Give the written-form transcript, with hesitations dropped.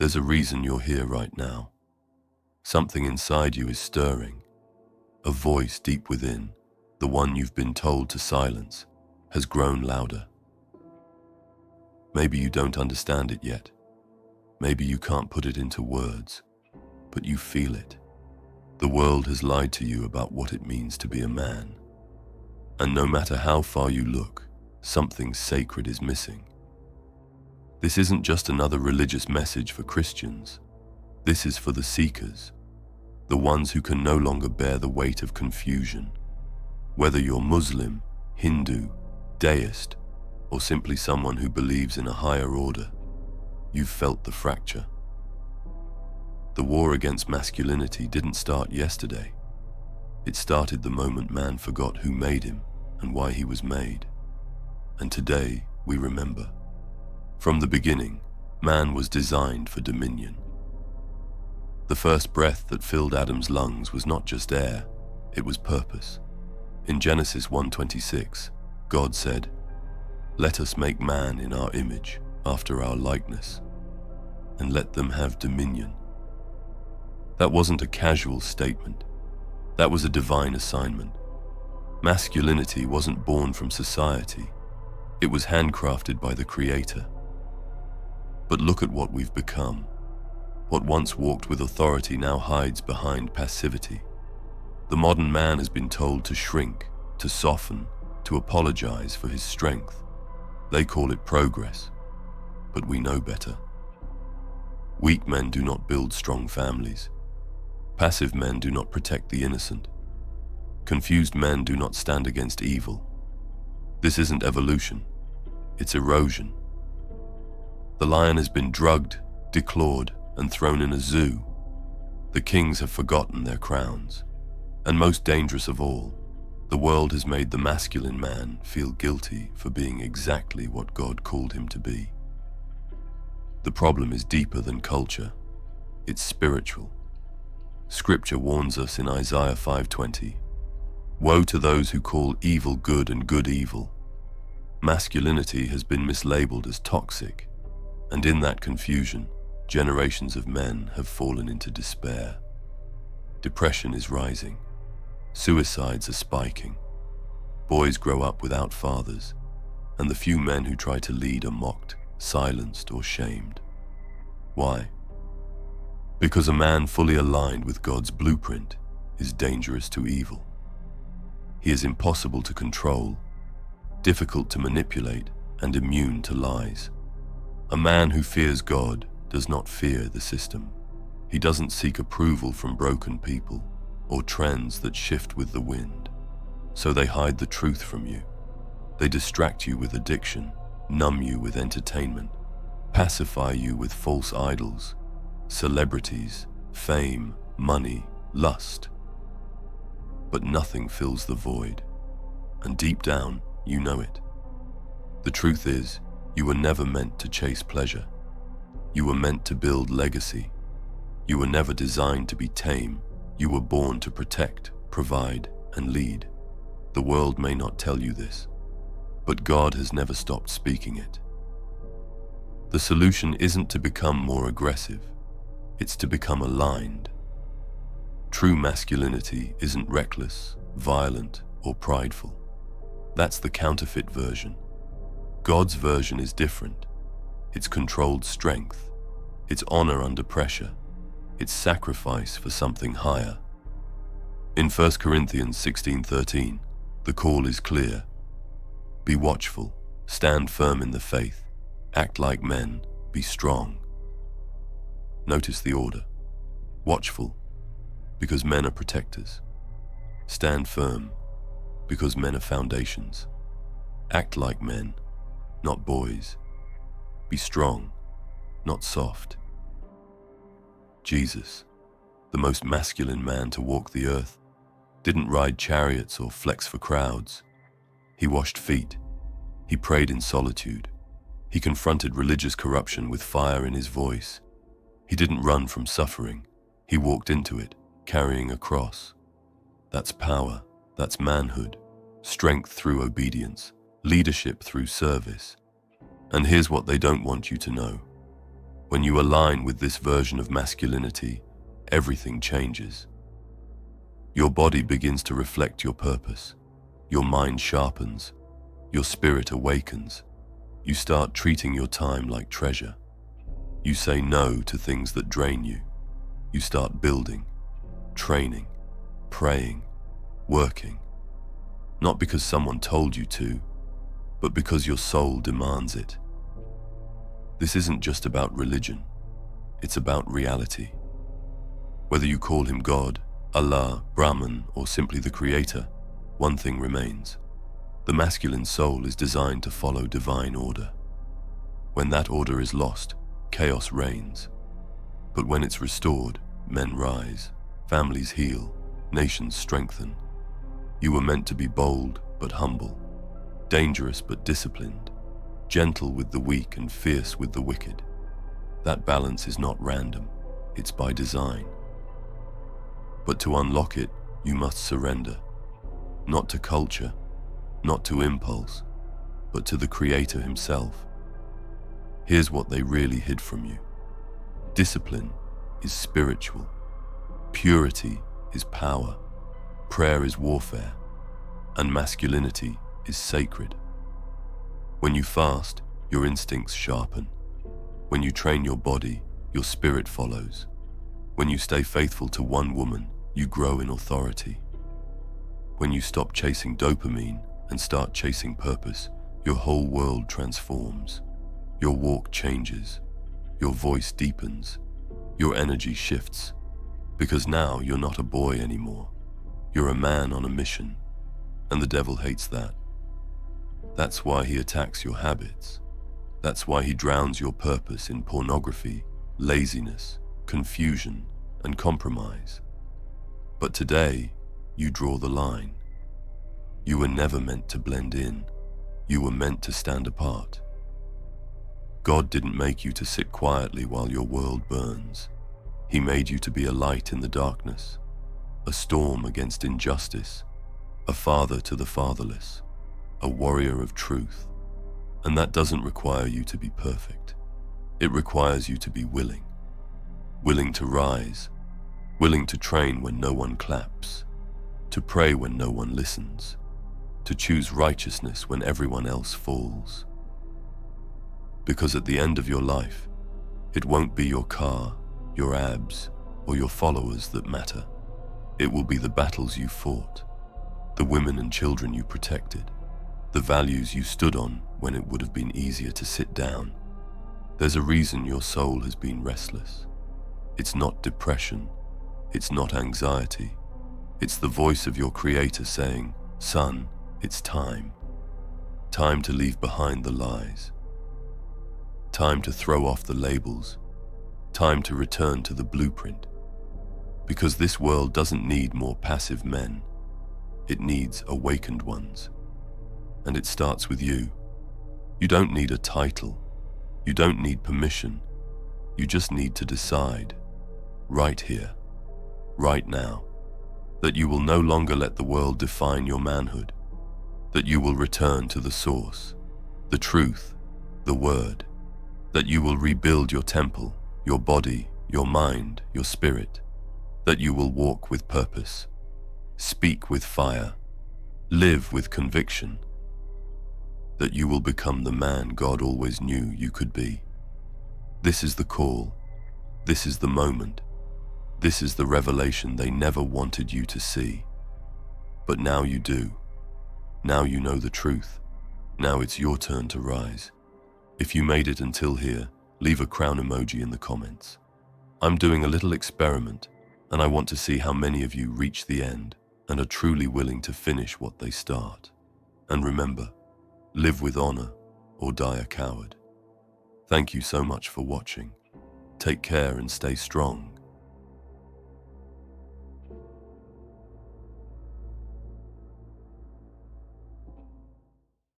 There's a reason you're here right now. Something inside you is stirring. A voice deep within, the one you've been told to silence, has grown louder. Maybe you don't understand it yet. Maybe you can't put it into words, but you feel it. The world has lied to you about what it means to be a man. And no matter how far you look, something sacred is missing. This isn't just another religious message for Christians. This is for the seekers, the ones who can no longer bear the weight of confusion. Whether you're Muslim, Hindu, deist, or simply someone who believes in a higher order, you've felt the fracture. The war against masculinity didn't start yesterday. It started the moment man forgot who made him and why he was made. And today, we remember. From the beginning, man was designed for dominion. The first breath that filled Adam's lungs was not just air, it was purpose. In Genesis 1:26, God said, "Let us make man in our image, after our likeness, and let them have dominion." That wasn't a casual statement. That was a divine assignment. Masculinity wasn't born from society. It was handcrafted by the Creator. But look at what we've become. What once walked with authority now hides behind passivity. The modern man has been told to shrink, to soften, to apologize for his strength. They call it progress, but we know better. Weak men do not build strong families. Passive men do not protect the innocent. Confused men do not stand against evil. This isn't evolution, it's erosion. The lion has been drugged, declawed, and thrown in a zoo. The kings have forgotten their crowns. And most dangerous of all, the world has made the masculine man feel guilty for being exactly what God called him to be. The problem is deeper than culture. It's spiritual. Scripture warns us in Isaiah 5:20, "Woe to those who call evil good and good evil." Masculinity has been mislabeled as toxic, and in that confusion, generations of men have fallen into despair. Depression is rising. Suicides are spiking. Boys grow up without fathers, and the few men who try to lead are mocked, silenced, or shamed. Why? Because a man fully aligned with God's blueprint is dangerous to evil. He is impossible to control, difficult to manipulate, and immune to lies. A man who fears God does not fear the system. He doesn't seek approval from broken people or trends that shift with the wind. So they hide the truth from you. They distract you with addiction, numb you with entertainment, pacify you with false idols, celebrities, fame, money, lust. But nothing fills the void, and deep down, you know it. The truth is, you were never meant to chase pleasure. You were meant to build legacy. You were never designed to be tame. You were born to protect, provide, and lead. The world may not tell you this, but God has never stopped speaking it. The solution isn't to become more aggressive, it's to become aligned. True masculinity isn't reckless, violent, or prideful. That's the counterfeit version. God's version is different. It's controlled strength. It's honor under pressure. It's sacrifice for something higher. In 1 Corinthians 16:13, the call is clear. Be watchful, stand firm in the faith, act like men, be strong. Notice the order. Watchful, because men are protectors. Stand firm, because men are foundations. Act like men, not boys. Be strong, not soft. Jesus, the most masculine man to walk the earth, didn't ride chariots or flex for crowds. He washed feet. He prayed in solitude. He confronted religious corruption with fire in his voice. He didn't run from suffering. He walked into it, carrying a cross. That's power. That's manhood. Strength through obedience. Leadership through service. And here's what they don't want you to know. When you align with this version of masculinity, everything changes. Your body begins to reflect your purpose. Your mind sharpens. Your spirit awakens. You start treating your time like treasure. You say no to things that drain you. You start building, training, praying, working. Not because someone told you to, but because your soul demands it. This isn't just about religion. It's about reality. Whether you call him God, Allah, Brahman, or simply the Creator, one thing remains. The masculine soul is designed to follow divine order. When that order is lost, chaos reigns. But when it's restored, men rise, families heal, nations strengthen. You were meant to be bold but humble, dangerous but disciplined, gentle with the weak and fierce with the wicked. That balance is not random, it's by design. But to unlock it, you must surrender, not to culture, not to impulse, but to the Creator himself. Here's what they really hid from you. Discipline is spiritual. Purity is power. Prayer is warfare. And masculinity is sacred. When you fast, your instincts sharpen. When you train your body, your spirit follows. When you stay faithful to one woman, you grow in authority. When you stop chasing dopamine and start chasing purpose, your whole world transforms. Your walk changes. Your voice deepens. Your energy shifts. Because now you're not a boy anymore. You're a man on a mission. And the devil hates that. That's why he attacks your habits. That's why he drowns your purpose in pornography, laziness, confusion, and compromise. But today, you draw the line. You were never meant to blend in. You were meant to stand apart. God didn't make you to sit quietly while your world burns. He made you to be a light in the darkness, a storm against injustice, a father to the fatherless, a warrior of truth. And that doesn't require you to be perfect. It requires you to be willing. Willing to rise, willing to train when no one claps, to pray when no one listens, to choose righteousness when everyone else falls. Because at the end of your life, it won't be your car, your abs, or your followers that matter. It will be the battles you fought, the women and children you protected, the values you stood on when it would have been easier to sit down. There's a reason your soul has been restless. It's not depression. It's not anxiety. It's the voice of your Creator saying, "Son, it's time. Time to leave behind the lies. Time to throw off the labels. Time to return to the blueprint. Because this world doesn't need more passive men. It needs awakened ones. And it starts with you. You don't need a title. You don't need permission. You just need to decide, right here, right now, that you will no longer let the world define your manhood, that you will return to the source, the truth, the word, that you will rebuild your temple, your body, your mind, your spirit, that you will walk with purpose, speak with fire, live with conviction, that you will become the man God always knew you could be. This is the call. This is the moment. This is the revelation they never wanted you to see. But now you do. Now you know the truth. Now it's your turn to rise. If you made it until here, leave a crown emoji in the comments. I'm doing a little experiment, and I want to see how many of you reach the end and are truly willing to finish what they start. And remember, live with honor or die a coward. Thank you so much for watching. Take care and stay strong.